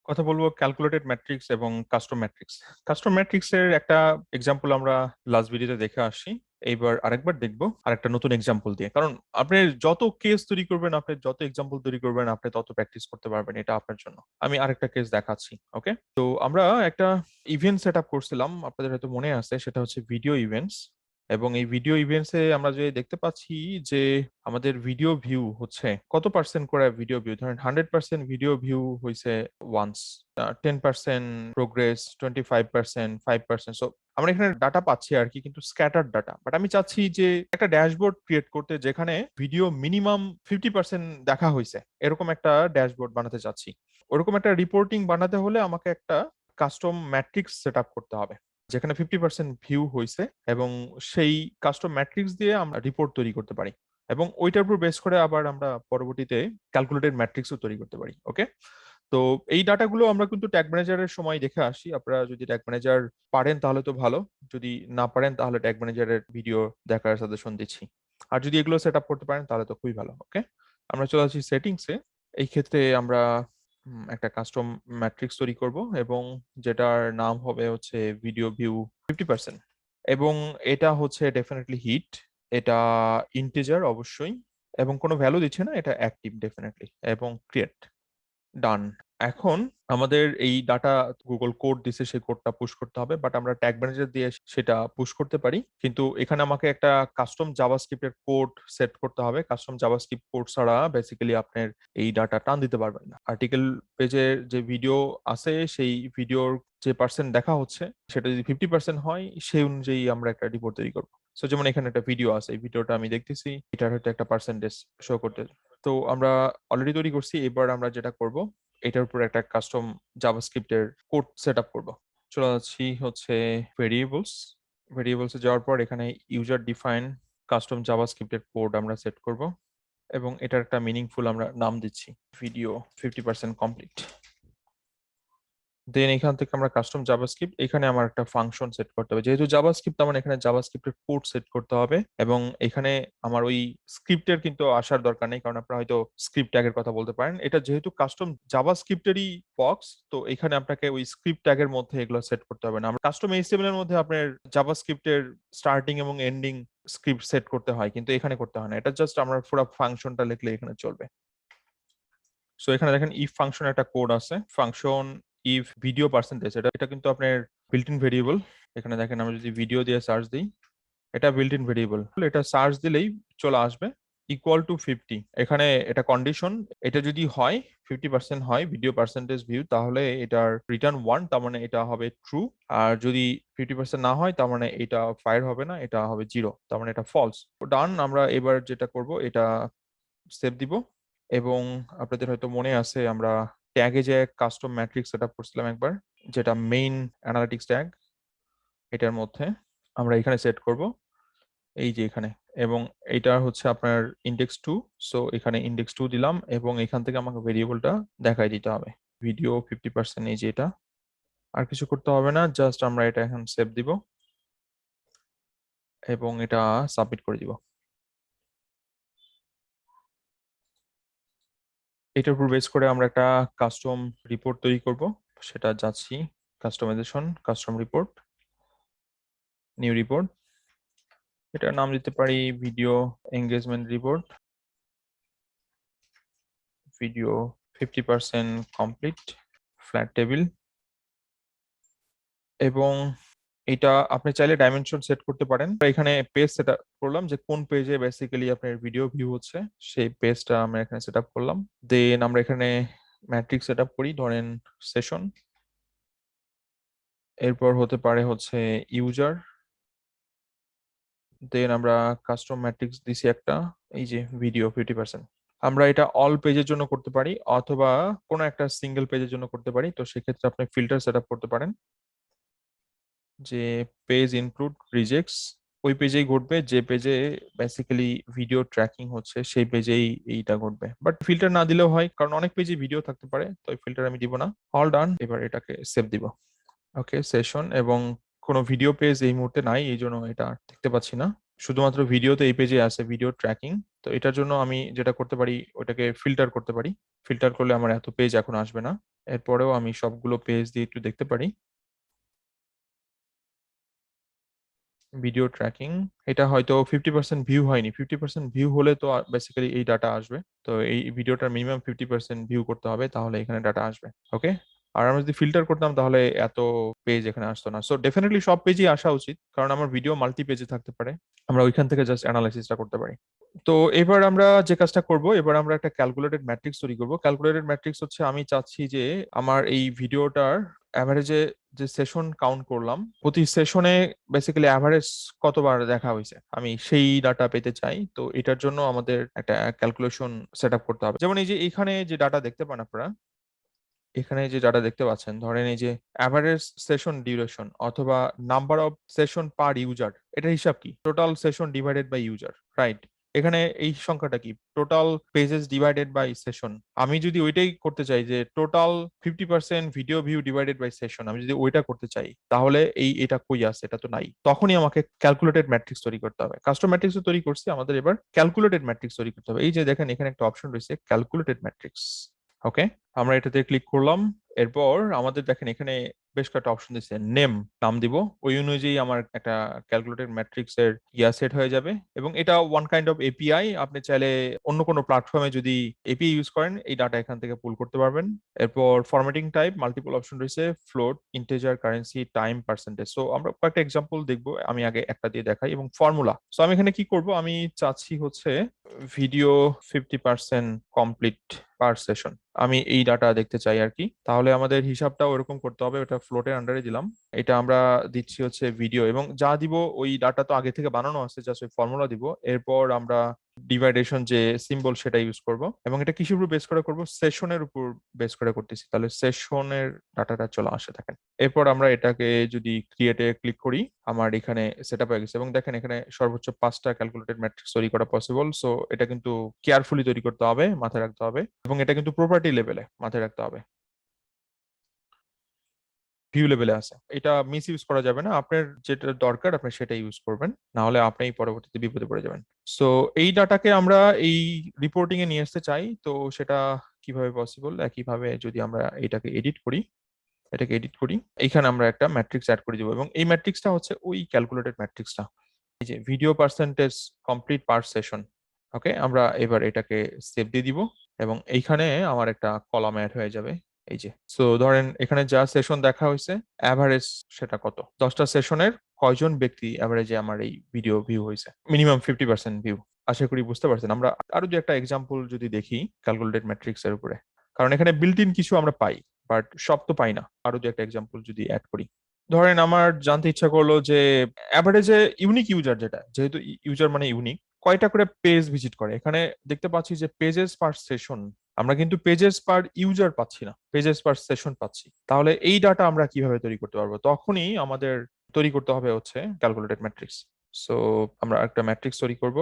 কথা বলবো calculated matrix এবং কাস্টম ম্যাট্রিক্স। কাস্টম ম্যাট্রিক্স এর একটা এক্সাম্পল আমরা লাস্ট ভিডিওতে দেখে আসি। এইবার আরেকবার দেখবো আর একটা নতুন এক্সাম্পল দিয়ে, কারণ আপনি যত কেস তৈরি করবেন, আপনি যত এক্সাম্পল তৈরি করবেন, আপনি তত প্র্যাকটিস করতে পারবেন। এটা আপনার জন্য আমি আরেকটা কেস দেখাচ্ছি। ওকে, তো আমরা একটা ইভেন্ট সেট আপ করছিলাম, আপনাদের হয়তো মনে আছে, সেটা হচ্ছে ভিডিও ইভেন্টস। এবং এই ভিডিও ইভেন্টসে আমরা যে দেখতে পাচ্ছি যে আমাদের ভিডিও ভিউ হচ্ছে কত পার্সেন্ট করে ভিডিও ভিউ, ধরেন 100% ভিডিও ভিউ হয়েছে ওয়ান্স, 10% প্রোগ্রেস, 25%, 5%। সো আমরা এখানে ডাটা পাচ্ছি আর কি, কিন্তু স্ক্যাটার ডাটা। বাট আমি চাচ্ছি যে একটা ড্যাশবোর্ড ক্রিয়েট করতে যেখানে ভিডিও মিনিমাম 50% দেখা হয়েছে, এরকম একটা ড্যাশবোর্ড বানাতে চাচ্ছি। ওরকম একটা রিপোর্টিং বানাতে হলে আমাকে একটা কাস্টম ম্যাট্রিক্স সেট আপ করতে হবে যেখানে 50% ভিউ হয়েছে, এবং সেই কাস্টম ম্যাট্রিক্স দিয়ে আমরা রিপোর্ট তৈরি করতে পারি, এবং ওইটার উপর বেস করে আবার আমরা পরবর্তীতে ক্যালকুলেটেড ম্যাট্রিক্সও তৈরি করতে পারি। ওকে, তো এই ডাটাগুলো আমরা কিন্তু ট্যাগ ম্যানেজারের সময় দেখে আসি। আপনারা যদি ট্যাগ ম্যানেজার পারেন তাহলে তো ভালো, যদি না পারেন তাহলে ট্যাগ ম্যানেজারের ভিডিও দেখার সাজেশন দিচ্ছি। আর যদি এগুলো সেট আপ করতে পারেন তাহলে তো খুবই ভালো। ওকে, আমরা চলে আসি সেটিংসে। এই ক্ষেত্রে আমরা একটা কাস্টম ম্যাট্রিক্স তৈরি করব, এবং যেটার নাম হবে হচ্ছে ভিডিও ভিউ 50%। এবং এটা হচ্ছে ডেফিনেটলি হিট, এটা ইন্টিজার অবশ্যই, এবং কোনো ভ্যালু দিচ্ছে না, এটা অ্যাক্টিভ ডেফিনেটলি, এবং ক্রিয়েট। ডান। এখন আমাদের এই ডাটা গুগল কোড দিছে, সেই কোডটা পুশ করতে হবে, বাট আমরা ট্যাগ ম্যানেজার দিয়ে সেটা পুশ করতে পারি। কিন্তু এখানে আমাকে একটা কাস্টম জাভাস্ক্রিপ্টের কোড সেট করতে হবে। কাস্টম জাভাস্ক্রিপ্ট কোড ছাড়া বেসিক্যালি আপনার এই ডাটা টান দিতে পারবেন না। আর্টিকেল পেজের যে ভিডিও আছে, সেই ভিডিওর যে পার্সেন্ট দেখা হচ্ছে সেটা যদি 50% হয়, সেই অনুযায়ী আমরা একটা রিপোর্ট তৈরি করবো। সো যেমন এখানে একটা ভিডিও আছে, এই ভিডিওটা আমি দেখতেছি, এটার হয়তো একটা পার্সেন্টেজ শো করতে। তো আমরা অলরেডি তৈরি করছি। এবার আমরা যেটা করব, এটার উপর একটা কাস্টম জাভাস্ক্রিপ্টের কোড সেট আপ করবো। চলে যাচ্ছি হচ্ছে ভেরিয়েবলস। ভেরিয়েবলসে যাওয়ার পর এখানে ইউজার ডিফাইন কাস্টম জাভাস্ক্রিপ্টের কোড আমরা সেট করব, এবং এটার একটা মিনিংফুল আমরা নাম দিচ্ছি ভিডিও 50% কমপ্লিট। দেন এখান থেকে আমরা কাস্টম জাভাস্ক্রিপ্ট, এখানে আমার একটা ফাংশন সেট করতে হবে। যেহেতু জাভাস্ক্রিপ্ট, আমার এখানে জাভাস্ক্রিপ্টের কোড সেট করতে হবে, এবং এখানে আমার ওই স্ক্রিপ্টের কিন্তু আসার দরকার নেই, কারণ আপনারা হয়তো স্ক্রিপ্ট ট্যাগের কথা বলতে পারেন। এটা যেহেতু কাস্টম জাভাস্ক্রিপ্টেরই বক্স, তো এখানে আপনাকে ওই স্ক্রিপ্ট ট্যাগের মধ্যে এগুলো সেট করতে হবে না। আমরা কাস্টম এইচটিএমএল এর মধ্যে আপনার জাভাস্ক্রিপ্টের স্টার্টিং এবং এন্ডিং স্ক্রিপ্ট সেট করতে হয়, কিন্তু এখানে করতে হয় না। এটা জাস্ট আমরা পুরো ফাংশনটা লিখলে এখানে চলবে। সো এখানে দেখেন ইফ ফাংশন একটা কোড আছে, ফাংশন ইফ ভিডিও পার্সেন্টেজ, এটা এটা কিন্তু আপনার বিল্ট ইন ভেরিয়েবল। এখানে দেখেন আমরা যদি ভিডিও দিয়ে সার্চ দিই, এটা বিল্ট ইন ভেরিয়েবল, এটা সার্চ দিলেই চলে আসবে ইকুয়াল টু 50। এখানে এটা কন্ডিশন, এটা যদি হয় 50% হয় ভিডিও পার্সেন্টেজ ভিউ, তাহলে এটার রিটার্ন 1, তার মানে এটা হবে ট্রু। আর যদি 50% না হয়, তার মানে এটা ফায়ার হবে না, এটা হবে 0, তার মানে এটা ফলস। ডান। আমরা এবার যেটা করব, এটা সেভ দিব। এবং আপনাদের হয়তো মনে আছে, আমরা ট্যাগে যে কাস্টম ম্যাট্রিক্স সেট আপ করছিলাম একবার, যেটা মেইন অ্যানালিটিক্স ট্যাগ, এটার মধ্যে আমরা এখানে সেট করব এই যে এখানে, এবং এটা হচ্ছে আপনার ইন্ডেক্স 2। সো এখানে ইন্ডেক্স 2 দিলাম, এবং এখান থেকে আমাকে ভেরিয়েবলটা দেখাই দিতে হবে ভিডিও 50%। এই যে এটা, আর কিছু করতে হবে না, জাস্ট আমরা এটা এখন সেভ দিব এবং এটা সাবমিট করে দিব। এটার উপর বেস করে আমরা একটা কাস্টম রিপোর্ট তৈরি করব। সেটা যাচ্ছি customization, custom report, new report. এটার নাম দিতে পারি video engagement report, video 50% complete, flat table. এবং এটা আপনি চাইলে ডাইমেনশন সেট করতে পারেন। এখানে পেজ সেট করলাম, যে কোন পেজে বেসিক্যালি আপনার ভিডিও ভিউ হচ্ছে, সেই পেজটা আমরা এখানে সেট আপ করলাম। দেন আমরা এখানে ম্যাট্রিক্স সেট আপ করি, ধরেন সেশন। এরপর হতে পারে হচ্ছে ইউজার। দেন আমরা কাস্টম ম্যাট্রিক্স দিছি একটা, এই যে ভিডিও 50%। আমরা এটা অল পেজের জন্য করতে পারি, অথবা কোনো একটা সিঙ্গেল পেজের জন্য করতে পারি। তো সেক্ষেত্রে আপনি ফিল্টার সেট আপ করতে পারেন, যে পেজ ইনক্লুড রিজেক্টস ওই পেজেই ঘটবে যে পেজে বেসিক্যালি ভিডিও ট্র্যাকিং হচ্ছে, সেই পেজেই এইটা ঘটবে। বাট ফিল্টার না দিলেও হয়, কারণ অনেক পেজে ভিডিও থাকতে পারে, তো ফিল্টার আমি দিব না। All done. এবার এটাকে সেভ দিব। ওকে, সেশন, এবং কোনো ভিডিও পেজ এই মুহূর্তে নাই, এই জন্য এটা দেখতে পাচ্ছি না। শুধুমাত্র ভিডিওতে এই পেজে আছে ভিডিও ট্র্যাকিং। তো এটার জন্য আমি যেটা করতে পারি, ওটাকে ফিল্টার করতে পারি। ফিল্টার করলে আমার এত পেজ এখন আসবে না, এরপরেও আমি সবগুলো পেজ দিয়ে একটু দেখতে পারি। ভিডিও ট্র্যাকিং, এটা হয়তো 50% ভিউ হয়নি। 50% ভিউ হলে তো বেসিক্যালি এই ডাটা আসবে। তো এই ভিডিওটার মিনিমাম 50% ভিউ করতে হবে, তাহলে এখানে ডাটা আসবে। ওকে, আর আমরা যদি ফিল্টার করতাম তাহলে এত পেজ এখানে আসতো না। সো ডেফিনেটলি সব পেজই আসা উচিত, কারণ আমার ভিডিও মাল্টি পেজে থাকতে পারে। আমরা ওইখান থেকে জাস্ট অ্যানালাইসিসটা করতে পারি। তো এবার আমরা যে কাজটা করব, এবার আমরা একটা ক্যালকুলেটেড ম্যাট্রিক্স তৈরি করব। ক্যালকুলেটেড ম্যাট্রিক্স হচ্ছে, আমি চাচ্ছি যে আমার এই ভিডিওটার অ্যাভারেজে যে সেশন কাউন্ট করলাম, প্রতি সেশনে বেসিক্যালি অ্যাভারেজ কতবার দেখা হয়েছে, আমি সেই ডাটা পেতে চাই। তো এটার জন্য আমাদের একটা ক্যালকুলেশন সেট আপ করতে হবে। যেমন এই যে এখানে যে ডাটা দেখতে পান আপনারা, এখানে যে ডাটা দেখতে পাচ্ছেন, ধরেন এই যে অ্যাভারেজ সেশন ডিউরেশন অথবা number of session per user, এটার হিসাব কি? Total session divided by user, right? এখানে এই সংখ্যাটা কি? Total pages divided by session. আমি যদি ওইটাই করতে চাই, যে total 50% video view divided by session, আমি যদি ওইটা করতে চাই, তাহলে এটা কই আছে? এটা তো নাই। তখনই আমাকে ক্যালকুলেটেড ম্যাট্রিক্স তৈরি করতে হবে। কাস্টম ম্যাট্রিক্স তৈরি করছি, আমাদের এবার ক্যালকুলেটেড ম্যাট্রিক্স তৈরি করতে হবে। এই যে দেখেন, এখানে একটা অপশন রয়েছে ক্যালকুলেটেড ম্যাট্রিক্স। ওকে, আমরা এটাতে ক্লিক করলাম। এরপর আমাদের দেখেন এখানে বেশ কয়েকটা অপশন দিচ্ছে। নাম দিব, ওই অনুযায়ী আমার একটা ক্যালকুলেটেড ম্যাট্রিক্স এর সেট হয়ে যাবে। এবং এটা ওয়ান কাইন্ড অফ এপিআই। আপনি চাইলে অন্য কোনো প্ল্যাটফর্মে যদি এপিআই ইউজ করেন, এই ডাটা এখান থেকে পুল করতে পারবেন। এরপর ফরম্যাটিং টাইপ, মাল্টিপল অপশন রয়েছে, float, integer, currency, time, percentage. So আমরা কয়েকটা এক্সাম্পল দেখবো, আমি আগে একটা দিয়ে দেখাই। এবং ফর্মুলা, সো আমি এখানে কি করব, আমি চাচ্ছি হচ্ছে ভিডিও 50% কমপ্লিট পার সেশন, আমি এই ডাটা দেখতে চাই আর কি। তাহলে আমাদের হিসাবটাও এরকম করতে হবে। ওটা ফ্লোটের আন্ডারে দিলাম। এটা আমরা দিচ্ছি হচ্ছে ভিডিও, এবং যা দিব ওই ডাটা তো আগে থেকে বানানো আছে, জাস্ট ওই ফর্মুলা দিব। এরপর আমরা ডিভাইডেশন যে সিম্বল সেটা ইউজ করব। এবং এটা কিসের উপর বেস করে করব? সেশনের উপর বেস করে করতেছি, তাহলে সেশনের ডাটাটা চলে আসে থাকেন। এরপর আমরা এটাকে যদি ক্রিয়েটে ক্লিক করি, আমার এখানে সেট আপ হয়ে গেছে। এবং দেখেন এখানে সর্বোচ্চ 5টা ক্যালকুলেটেড ম্যাট্রিক্স তৈরি করা পসিবল। সো এটা কিন্তু কেয়ারফুলি তৈরি করতে হবে, মাথায় রাখতে হবে। এবং এটা কিন্তু প্রপার্টি লেভেলে মাথায় রাখতে হবে, ভিউ লেভেলে আছে। এটা মিস ইউজ করা যাবে না। আপনার যেটা দরকার আপনি সেটা ইউজ করবেন, না হলে আপনি পরবর্তীতে বিপদে পড়ে যাবেন। সো এই ডাটাকে আমরা এই রিপোর্টিং এ নিয়ে আসতে চাই, তো সেটা কিভাবে পসিবল? একইভাবে যদি আমরা এটাকে এডিট করি, এখানে আমরা একটা ম্যাট্রিক্স অ্যাড করে দিব। এবং এই ম্যাট্রিক্সটা হচ্ছে ওই ক্যালকুলেটেড ম্যাট্রিক্সটা, এই যে video percentage complete per session. Okay, আমরা এবার এটাকে সেভ দিয়ে দিব। এবং এইখানে আমার একটা কলাম অ্যাড হয়ে যাবে। এই যে, সো ধরেন এখানে যা সেশন দেখা হয়েছে, অ্যাভারেজ সেটা কত, 10টা সেশনের কয়জন ব্যক্তি অ্যাভারেজে আমার এই ভিডিও ভিউ হয়েছে, মিনিমাম 50% ভিউ। আশা করি বুঝতে পারছেন। আমরা আরো যে একটা এক্সাম্পল যদি দেখি ক্যালকুলেটেড ম্যাট্রিক্স এর উপরে, কারণ এখানে বিল্ট ইন কিছু আমরা পাই, বাট সব তো পাই না। আরো যে একটা এক্সাম্পল যদি অ্যাড করি, ধরেন আমার জানতে ইচ্ছা করলো যে অ্যাভারেজে ইউনিক ইউজার, যেটা যেহেতু ইউজার মানে ইউনিক, কয়টা করে পেজ ভিজিট করে। এখানে দেখতে পাচ্ছি যে পেজেস পার সেশন, আমরা কিন্তু পেজেস পার ইউজার পাচ্ছি না, পেজেস পার সেশন পাচ্ছি। তাহলে এই ডাটা আমরা কিভাবে তৈরি করতে পারবো? তখনই আমাদের তৈরি করতে হবে হচ্ছে ক্যালকুলেটেড ম্যাট্রিক্স। সো আমরা একটা ম্যাট্রিক্স তৈরি করব,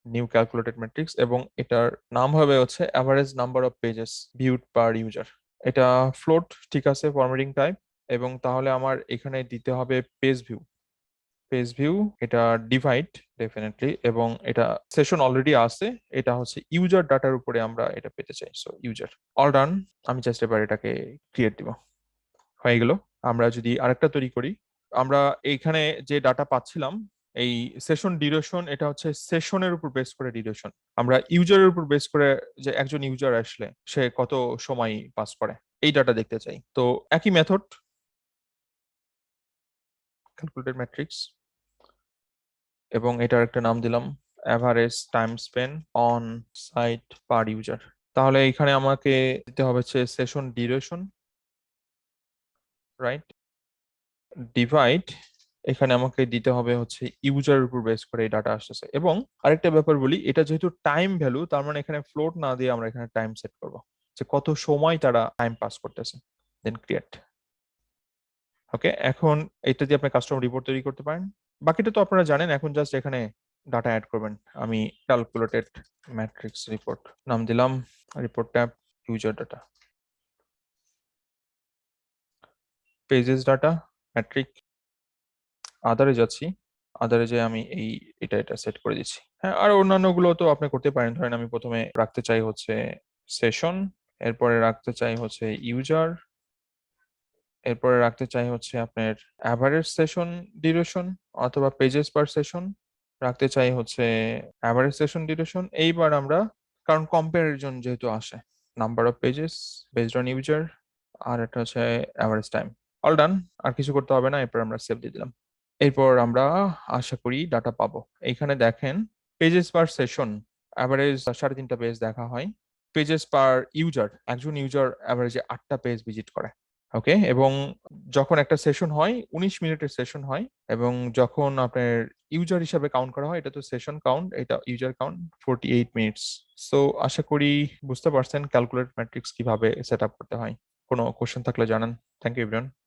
নিউ ক্যালকুলেটেড ম্যাট্রিক্স, এবং এটার নাম হবে হচ্ছে average number of pages viewed per user. এটা ফ্লোট, ঠিক আছে, ফরম্যাটিং টাইপ। এবং তাহলে আমার এখানে দিতে হবে পেজ ভিউ, এটা ডিভাইড ডেফিনেটলি, এবং এটা সেশন অলরেডি আছে, এটা হচ্ছে ইউজার ডাটার উপরে আমরা এটা পেতে চাই। So user, all done. আমি জাস্ট এবার এটাকে ক্রিয়েট দিব, হয়ে গেল। আমরা যদি আরেকটা তৈরি করি, আমরা এইখানে যে ডাটা পাচ্ছিলাম, এই সেশন ডিউরেশন, এটা হচ্ছে সেশনের উপর বেস করে ডিউরেশন। আমরা ইউজারের উপর বেস করে, যে একজন ইউজার আসলে সে কত সময় পাস করে, এই ডাটা দেখতে চাই। তো একই মেথড, ক্যালকুলেটেড ম্যাট্রিক্স, এবং এটার একটা নাম দিলাম average time spent on site per user. তাহলে এখানে আমাকে দিতে হবে হচ্ছে সেশন ডিউরেশন, রাইট, ডিভাইড, এখানে আমাকে দিতে হবে হচ্ছে ইউজারের উপর বেস করে এই ডাটা আসতেছে। এবং আরেকটা ব্যাপার বলি, এটা যেহেতু টাইম ভ্যালু, তার মানে এখানে ফ্লোট না দিয়ে আমরা এখানে টাইম সেট করব, যে কত সময় তারা টাইম পাস করতেছে। দেন ক্রিয়েট। ওকে, এখন এটা দিয়ে আপনি কাস্টম রিপোর্ট তৈরি করতে পারেন। বাকিটা তো আপনারা জানেন, এখন জাস্ট এখানে ডাটা অ্যাড করবেন। আমি ক্যালকুলেটেড ম্যাট্রিক্স রিপোর্ট নাম দিলাম, report tab, user data, pages data, metric, আদারে যাচ্ছি। আদারে যে আমি এটা সেট করে দিচ্ছি। হ্যাঁ, আর অন্যান্য গুলো তো আপনি করতে পারেন। ধরেন আমি প্রথমে রাখতে চাই হচ্ছে সেশন, এরপরে রাখতে চাই হচ্ছে ইউজার, এরপরে রাখতে চাই হচ্ছে আপনার অ্যাভারেজ সেশন ডিউরেশন অথবা পেজেস পার সেশন, রাখতে চাই হচ্ছে অ্যাভারেজ সেশন ডিউরেশন। এইবার আমরা, কারণ কম্প্যারিজন যেহেতু আসে, number of pages based on user, আর একটা হচ্ছে অ্যাভারেজ টাইম। অল ডান, আর কিছু করতে হবে না, এরপর আমরা সেভ দিয়ে দিলাম। এরপর আমরা আশা করি ডাটা পাবো। এইখানে দেখেন পেজেস পার সেশন অ্যাভারেজ 3.5 পেজ দেখা হয়। পেজেস পার ইউজার, একজন ইউজার অ্যাভারেজে 8টা পেজ ভিজিট করে। ওকে, এবং যখন একটা সেশন হয় 19 মিনিটের সেশন হয়, এবং যখন আপনার ইউজার হিসাবে কাউন্ট করা হয়, এটা তো সেশন কাউন্ট, এটা ইউজার কাউন্ট 48 মিনিটস। সো আশা করি বুঝতে পারছেন ক্যালকুলেট ম্যাট্রিক্স কিভাবে সেট আপ করতে হয়। কোনো কোশ্চেন থাকলে জানান। Thank you everyone.